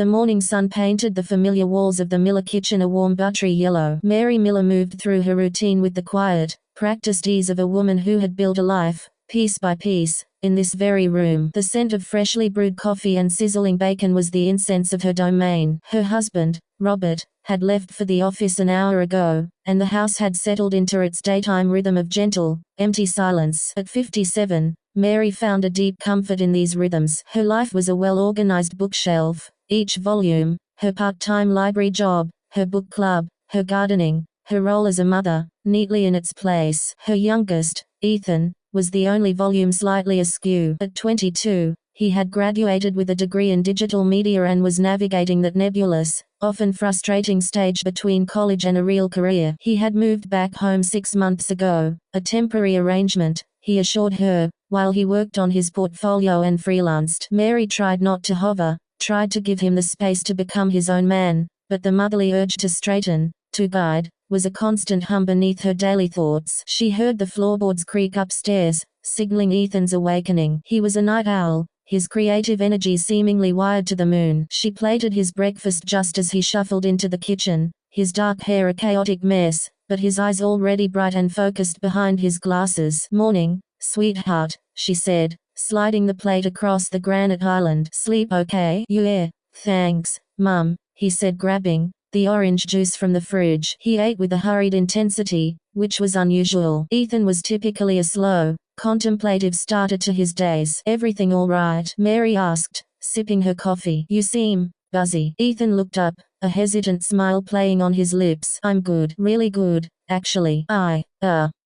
The morning sun painted the familiar walls of the Miller kitchen a warm buttery yellow. Mary Miller moved through her routine with the quiet, practiced ease of a woman who had built a life, piece by piece, in this very room. The scent of freshly brewed coffee and sizzling bacon was the incense of her domain. Her husband, Robert, had left for the office an hour ago, and the house had settled into its daytime rhythm of gentle, empty silence. At 57, Mary found a deep comfort in these rhythms. Her life was a well-organized bookshelf, each volume, her part-time library job, her book club, her gardening, her role as a mother, neatly in its place. Her youngest, Ethan, was the only volume slightly askew. At 22, he had graduated with a degree in digital media and was navigating that nebulous, often frustrating stage between college and a real career. He had moved back home 6 months ago, a temporary arrangement, he assured her, while he worked on his portfolio and freelanced. Mary tried not to hover, tried to give him the space to become his own man, but the motherly urge to straighten, to guide, was a constant hum beneath her daily thoughts. She heard the floorboards creak upstairs, signaling Ethan's awakening. He was a night owl, his creative energies seemingly wired to the moon. She plated his breakfast just as he shuffled into the kitchen, his dark hair a chaotic mess, but his eyes already bright and focused behind his glasses. "Morning, sweetheart," she said, sliding the plate across the granite island. "Sleep okay?" "Yeah, thanks, Mum," he said, grabbing the orange juice from the fridge. He ate with a hurried intensity, which was unusual. Ethan was typically a slow, contemplative starter to his days. "Everything all right?" Mary asked, sipping her coffee. "You seem buzzy." Ethan looked up, a hesitant smile playing on his lips. "I'm good, really good, actually.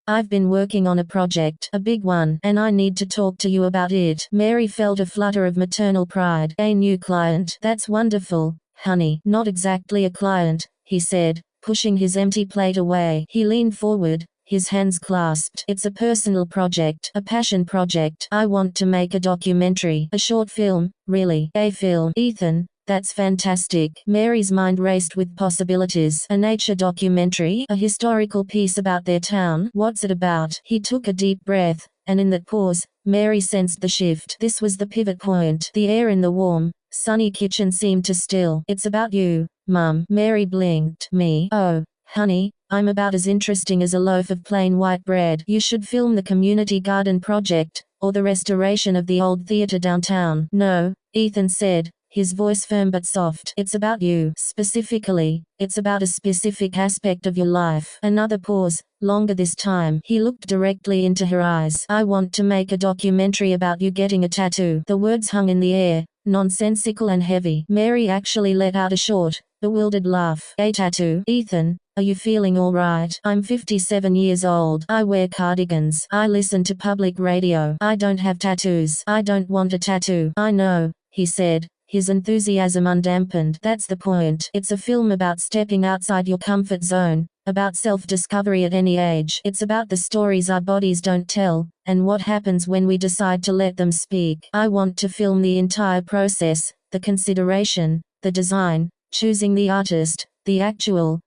I've been working on a project, a big one, and I need to talk to you about it." Mary felt a flutter of maternal pride. "A new client? That's wonderful, honey." "Not exactly a client," he said, pushing his empty plate away. He leaned forward, his hands clasped. "It's a personal project, a passion project. I want to make a documentary, a short film, really." "A film?" "Ethan, that's fantastic." Mary's mind raced with possibilities. "A nature documentary? A historical piece about their town? What's it about?" He took a deep breath, and in that pause, Mary sensed the shift. This was the pivot point. The air in the warm, sunny kitchen seemed to still. "It's about you, Mum." Mary blinked. "Me? Oh, honey, I'm about as interesting as a loaf of plain white bread. You should film the community garden project, or the restoration of the old theater downtown." "No," Ethan said, his voice firm but soft. "It's about you. Specifically, it's about a specific aspect of your life." Another pause, longer this time. He looked directly into her eyes. "I want to make a documentary about you getting a tattoo." The words hung in the air, nonsensical and heavy. Mary actually let out a short, bewildered laugh. "A tattoo? Ethan, are you feeling all right?" "I'm 57 years old. I wear cardigans. I listen to public radio. I don't have tattoos. I don't want a tattoo." "I know," he said, his enthusiasm undampened. "That's the point. It's a film about stepping outside your comfort zone, about self-discovery at any age. It's about the stories our bodies don't tell, and what happens when we decide to let them speak. I want to film the entire process, the consideration, the design, choosing the artist, the actual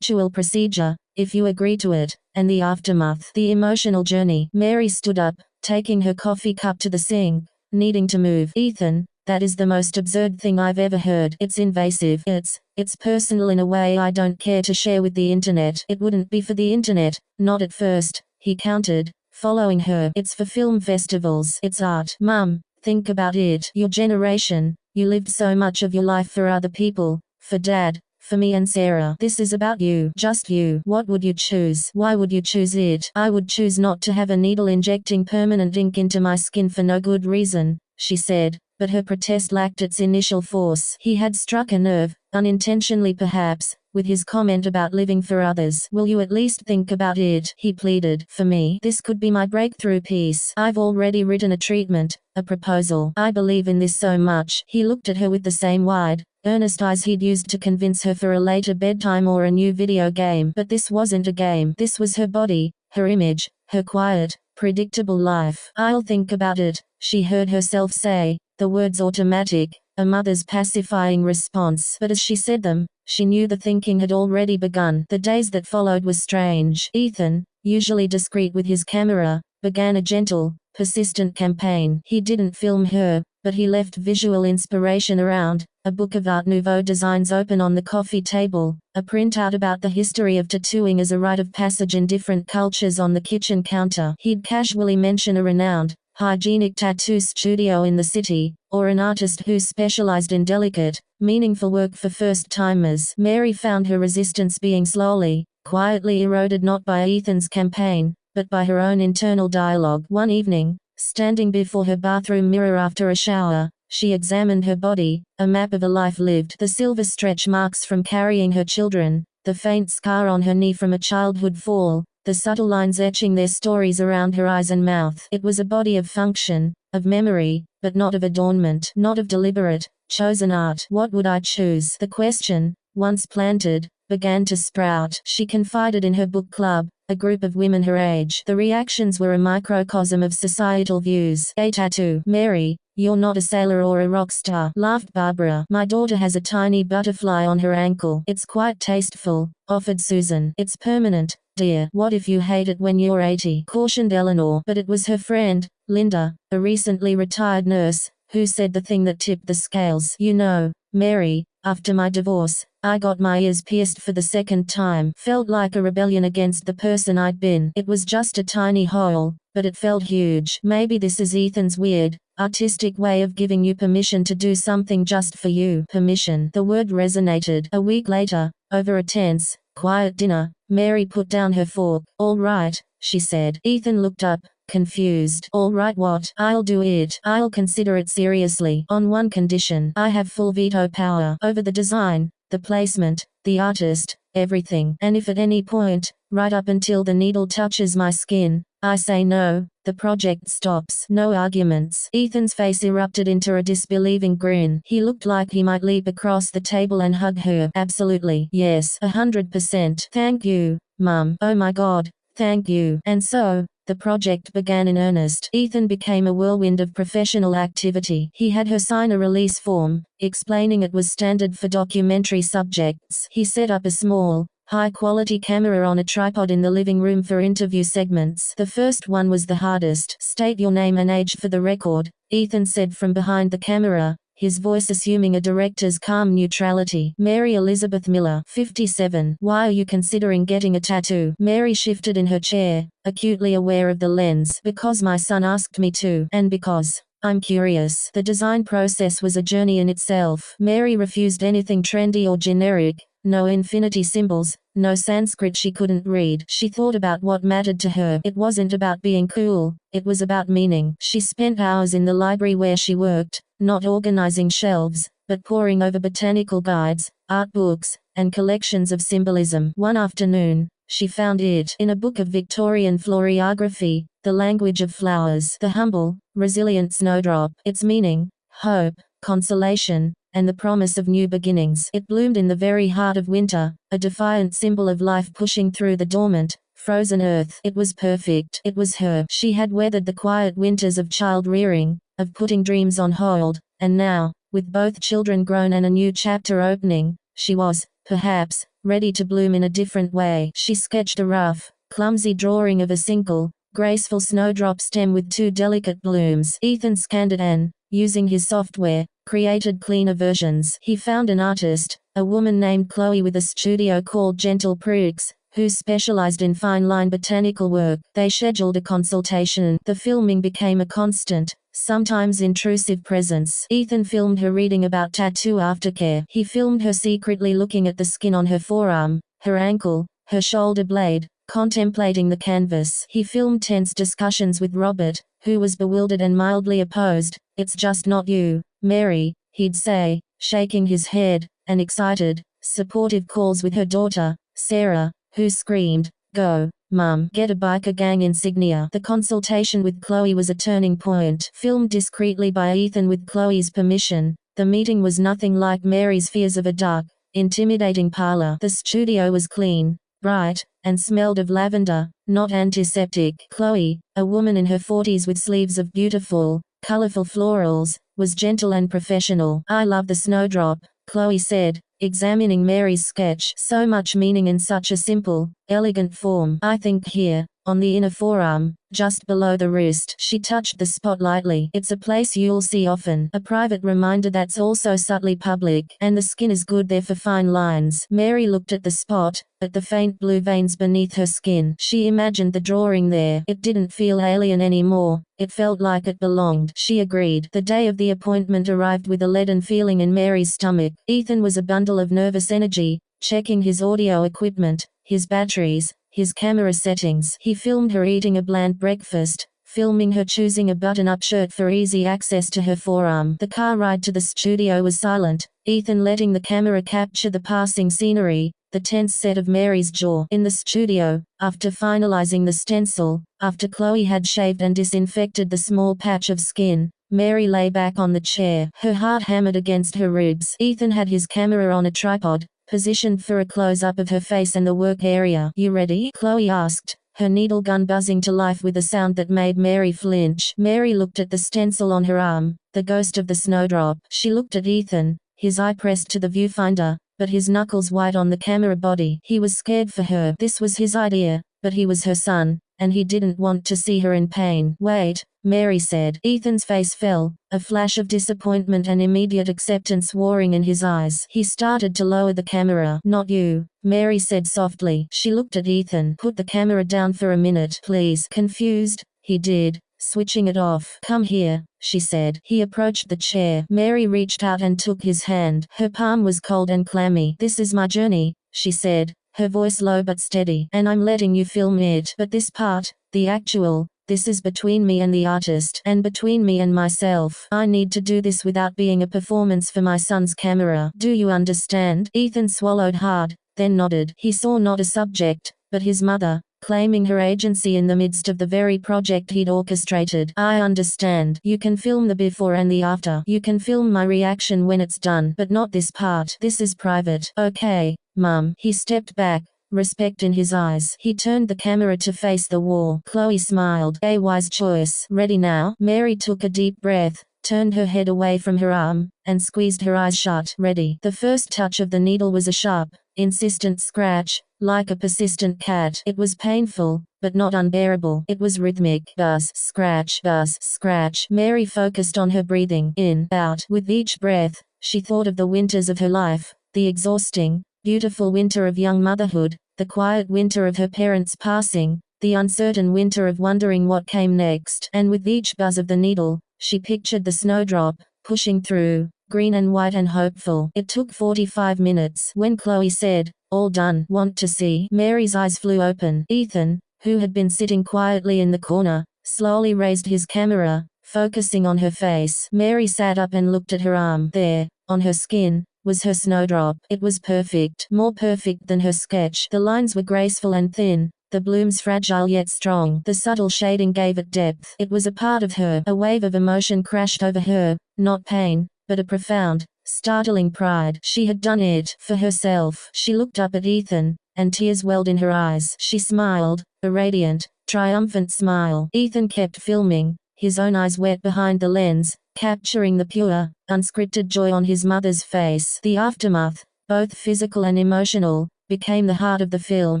procedure, if you agree to it, and the aftermath, the emotional journey." Mary stood up, taking her coffee cup to the sink, needing to move. "Ethan, that is the most absurd thing I've ever heard. It's invasive. It's personal in a way I don't care to share with the internet." "It wouldn't be for the internet, not at first," he countered, following her. "It's for film festivals. It's art. Mum, think about it. Your generation, you lived so much of your life for other people, for Dad, for me and Sarah. This is about you. Just you. What would you choose?" "Why would you choose it?" "I would choose not to have a needle injecting permanent ink into my skin for no good reason," she said, but her protest lacked its initial force. He had struck a nerve, unintentionally perhaps, with his comment about living for others. "Will you at least think about it?" he pleaded. "For me, this could be my breakthrough piece. I've already written a treatment, a proposal. I believe in this so much." He looked at her with the same wide, earnest eyes he'd used to convince her for a later bedtime or a new video game. But this wasn't a game. This was her body, her image, her quiet, predictable life. "I'll think about it," she heard herself say, the words automatic, a mother's pacifying response. But as she said them, she knew the thinking had already begun. The days that followed were strange. Ethan, usually discreet with his camera, began a gentle, persistent campaign. He didn't film her, but he left visual inspiration around. A book of Art Nouveau designs open on the coffee table, a printout about the history of tattooing as a rite of passage in different cultures on the kitchen counter. He'd casually mention a renowned, hygienic tattoo studio in the city, or an artist who specialized in delicate, meaningful work for first-timers. Mary found her resistance being slowly, quietly eroded not by Ethan's campaign, but by her own internal dialogue. One evening, standing before her bathroom mirror after a shower, she examined her body, a map of a life lived. The silver stretch marks from carrying her children, the faint scar on her knee from a childhood fall, the subtle lines etching their stories around her eyes and mouth. It was a body of function, of memory, but not of adornment, not of deliberate, chosen art. What would I choose? The question, once planted, began to sprout. She confided in her book club, a group of women her age. The reactions were a microcosm of societal views. A tattoo. Mary, you're not a sailor or a rock star, laughed Barbara. My daughter has a tiny butterfly on her ankle. It's quite tasteful, offered Susan. It's permanent, dear. What if you hate it when you're 80? Cautioned Eleanor. But it was her friend, Linda, a recently retired nurse, who said the thing that tipped the scales. You know, Mary, after my divorce, I got my ears pierced for the second time. Felt like a rebellion against the person I'd been. It was just a tiny hole, but it felt huge. Maybe this is Ethan's weird, artistic way of giving you permission to do something just for you. Permission. The word resonated. A week later, over a tense, quiet dinner, Mary put down her fork. All right, she said. Ethan looked up, confused. All right what? I'll do it. I'll consider it seriously. On one condition. I have full veto power over the design, the placement, the artist, everything. And if at any point, right up until the needle touches my skin, I say no, the project stops. No arguments. Ethan's face erupted into a disbelieving grin. He looked like he might leap across the table and hug her. Absolutely. Yes. 100%. Thank you, Mum. Oh my God, thank you. And so, the project began in earnest. Ethan became a whirlwind of professional activity. He had her sign a release form, explaining it was standard for documentary subjects. He set up a small, high-quality camera on a tripod in the living room for interview segments. The first one was the hardest. State your name and age for the record, Ethan said from behind the camera, his voice assuming a director's calm neutrality. Mary Elizabeth Miller, 57. Why are you considering getting a tattoo? Mary shifted in her chair, acutely aware of the lens. Because my son asked me to. And because I'm curious. The design process was a journey in itself. Mary refused anything trendy or generic. No infinity symbols, no Sanskrit she couldn't read. She thought about what mattered to her. It wasn't about being cool, it was about meaning. She spent hours in the library where she worked, not organizing shelves, but poring over botanical guides, art books, and collections of symbolism. One afternoon, she found it in a book of Victorian florography, The Language of Flowers. The humble, resilient snowdrop. Its meaning, hope, consolation, and the promise of new beginnings. It bloomed in the very heart of winter, a defiant symbol of life pushing through the dormant, frozen earth. It was perfect. It was her. She had weathered the quiet winters of child-rearing, of putting dreams on hold, and now, with both children grown and a new chapter opening, she was, perhaps, ready to bloom in a different way. She sketched a rough, clumsy drawing of a single, graceful snowdrop stem with two delicate blooms. Ethan scanned it and, using his software, created cleaner versions. He found an artist, a woman named Chloe with a studio called Gentle Pricks, who specialized in fine-line botanical work. They scheduled a consultation. The filming became a constant, sometimes intrusive presence. Ethan filmed her reading about tattoo aftercare. He filmed her secretly looking at the skin on her forearm, her ankle, her shoulder blade, contemplating the canvas. He filmed tense discussions with Robert, who was bewildered and mildly opposed. It's just not you, Mary, he'd say, shaking his head, and excited, supportive calls with her daughter, Sarah, who screamed, "Go, Mum, get a biker gang insignia." The consultation with Chloe was a turning point. Filmed discreetly by Ethan with Chloe's permission, the meeting was nothing like Mary's fears of a dark, intimidating parlor. The studio was clean, bright, and smelled of lavender, not antiseptic. Chloe, a woman in her 40s with sleeves of beautiful, colorful florals, was gentle and professional. "I love the snowdrop," Chloe said, examining Mary's sketch. "So much meaning in such a simple, elegant form. I think here, on the inner forearm, just below the wrist. She touched the spot lightly. It's a place you'll see often. A private reminder that's also subtly public. And the skin is good there for fine lines. Mary looked at the spot, at the faint blue veins beneath her skin. She imagined the drawing there. It didn't feel alien anymore. It felt like it belonged. She agreed. The day of the appointment arrived with a leaden feeling in Mary's stomach. Ethan was a bundle of nervous energy, checking his audio equipment, his batteries, his camera settings. He filmed her eating a bland breakfast, filming her choosing a button-up shirt for easy access to her forearm. The car ride to the studio was silent, Ethan letting the camera capture the passing scenery, the tense set of Mary's jaw. In the studio, after finalizing the stencil, after Chloe had shaved and disinfected the small patch of skin, Mary lay back on the chair, her heart hammered against her ribs. Ethan had his camera on a tripod, positioned for a close-up of her face and the work area. "You ready?" Chloe asked, her needle gun buzzing to life with a sound that made Mary flinch. Mary looked at the stencil on her arm, the ghost of the snowdrop. She looked at Ethan, his eye pressed to the viewfinder, but his knuckles white on the camera body. He was scared for her. This was his idea, but he was her son, and he didn't want to see her in pain. "Wait," Mary said. Ethan's face fell, a flash of disappointment and immediate acceptance warring in his eyes. He started to lower the camera. "Not you," Mary said softly. She looked at Ethan. "Put the camera down for a minute, please." Confused, he did, switching it off. "Come here," she said. He approached the chair. Mary reached out and took his hand. Her palm was cold and clammy. "This is my journey," she said, her voice low but steady. "And I'm letting you film it. But this part, the actual, this is between me and the artist, and between me and myself. I need to do this without being a performance for my son's camera. Do you understand?" Ethan swallowed hard, then nodded. He saw not a subject, but his mother, claiming her agency in the midst of the very project he'd orchestrated. "I understand. You can film the before and the after. You can film my reaction when it's done, but not this part. This is private." "Okay, Mum." He stepped back, respect in his eyes. He turned the camera to face the wall. Chloe smiled. "A wise choice. Ready now?" Mary took a deep breath, turned her head away from her arm, and squeezed her eyes shut. "Ready." The first touch of the needle was a sharp, insistent scratch, like a persistent cat. It was painful, but not unbearable. It was rhythmic. Buzz, scratch, buzz, scratch. Mary focused on her breathing, in, out. With each breath, she thought of the winters of her life, the exhausting, beautiful winter of young motherhood, the quiet winter of her parents' passing, the uncertain winter of wondering what came next. And with each buzz of the needle, she pictured the snowdrop, pushing through, green and white and hopeful. It took 45 minutes. When Chloe said, "All done. Want to see?" Mary's eyes flew open. Ethan, who had been sitting quietly in the corner, slowly raised his camera, focusing on her face. Mary sat up and looked at her arm. There, on her skin, was her snowdrop. It was perfect, more perfect than her sketch. The lines were graceful and thin, the blooms fragile yet strong. The subtle shading gave it depth. It was a part of her. A wave of emotion crashed over her, not pain, but a profound, startling pride. She had done it for herself. She looked up at Ethan, and tears welled in her eyes. She smiled, a radiant, triumphant smile. Ethan kept filming, his own eyes wet behind the lens, capturing the pure, unscripted joy on his mother's face. The aftermath, both physical and emotional, became the heart of the film.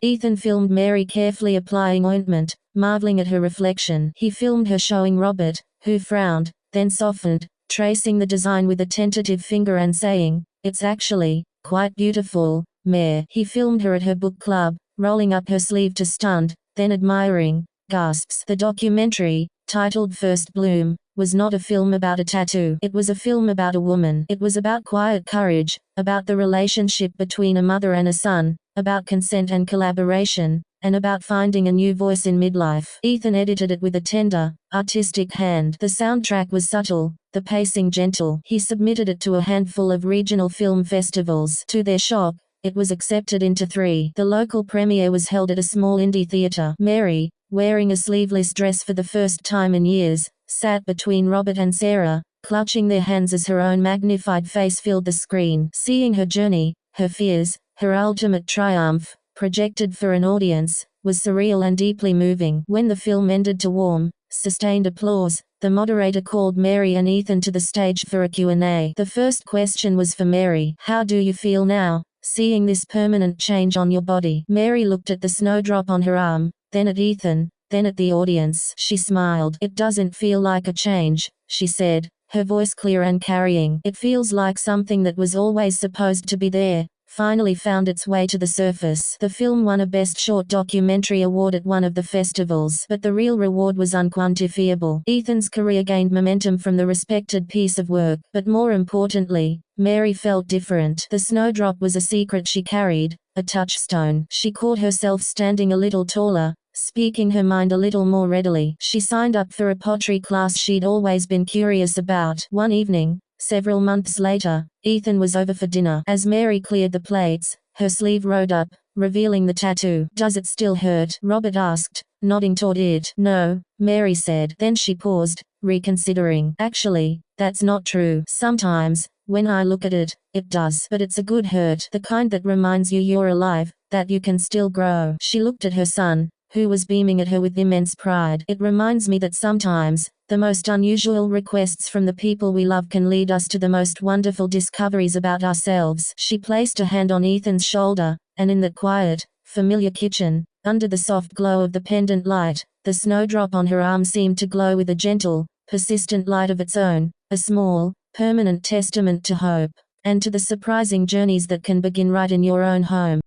Ethan filmed Mary carefully applying ointment, marveling at her reflection. He filmed her showing Robert, who frowned, then softened, tracing the design with a tentative finger and saying, "It's actually quite beautiful, Mare." He filmed her at her book club, rolling up her sleeve to stunned, then admiring gasps. The documentary, titled First Bloom, was not a film about a tattoo. It was a film about a woman. It was about quiet courage, about the relationship between a mother and a son, about consent and collaboration, and about finding a new voice in midlife. Ethan edited it with a tender, artistic hand. The soundtrack was subtle, the pacing gentle. He submitted it to a handful of regional film festivals. To their shock, it was accepted into 3. The local premiere was held at a small indie theater. Mary, wearing a sleeveless dress for the first time in years, sat between Robert and Sarah, clutching their hands as her own magnified face filled the screen. Seeing her journey, her fears, her ultimate triumph, projected for an audience, was surreal and deeply moving. When the film ended to warm, sustained applause, the moderator called Mary and Ethan to the stage for a Q&A. The first question was for Mary. "How do you feel now, seeing this permanent change on your body?" Mary looked at the snowdrop on her arm, then at Ethan, then at the audience. She smiled. "It doesn't feel like a change," she said, her voice clear and carrying. "It feels like something that was always supposed to be there, finally found its way to the surface." The film won a Best Short Documentary award at one of the festivals, but the real reward was unquantifiable. Ethan's career gained momentum from the respected piece of work, but more importantly, Mary felt different. The snowdrop was a secret she carried, a touchstone. She caught herself standing a little taller, speaking her mind a little more readily. She signed up for a pottery class she'd always been curious about. One evening, several months later, Ethan was over for dinner. As Mary cleared the plates, her sleeve rolled up, revealing the tattoo. "Does it still hurt?" Robert asked, nodding toward it. "No," Mary said. Then she paused, reconsidering. "Actually, that's not true. Sometimes, when I look at it, it does. But it's a good hurt, the kind that reminds you you're alive, that you can still grow." She looked at her son, who was beaming at her with immense pride. "It reminds me that sometimes, the most unusual requests from the people we love can lead us to the most wonderful discoveries about ourselves." She placed a hand on Ethan's shoulder, and in that quiet, familiar kitchen, under the soft glow of the pendant light, the snowdrop on her arm seemed to glow with a gentle, persistent light of its own, a small, permanent testament to hope, and to the surprising journeys that can begin right in your own home.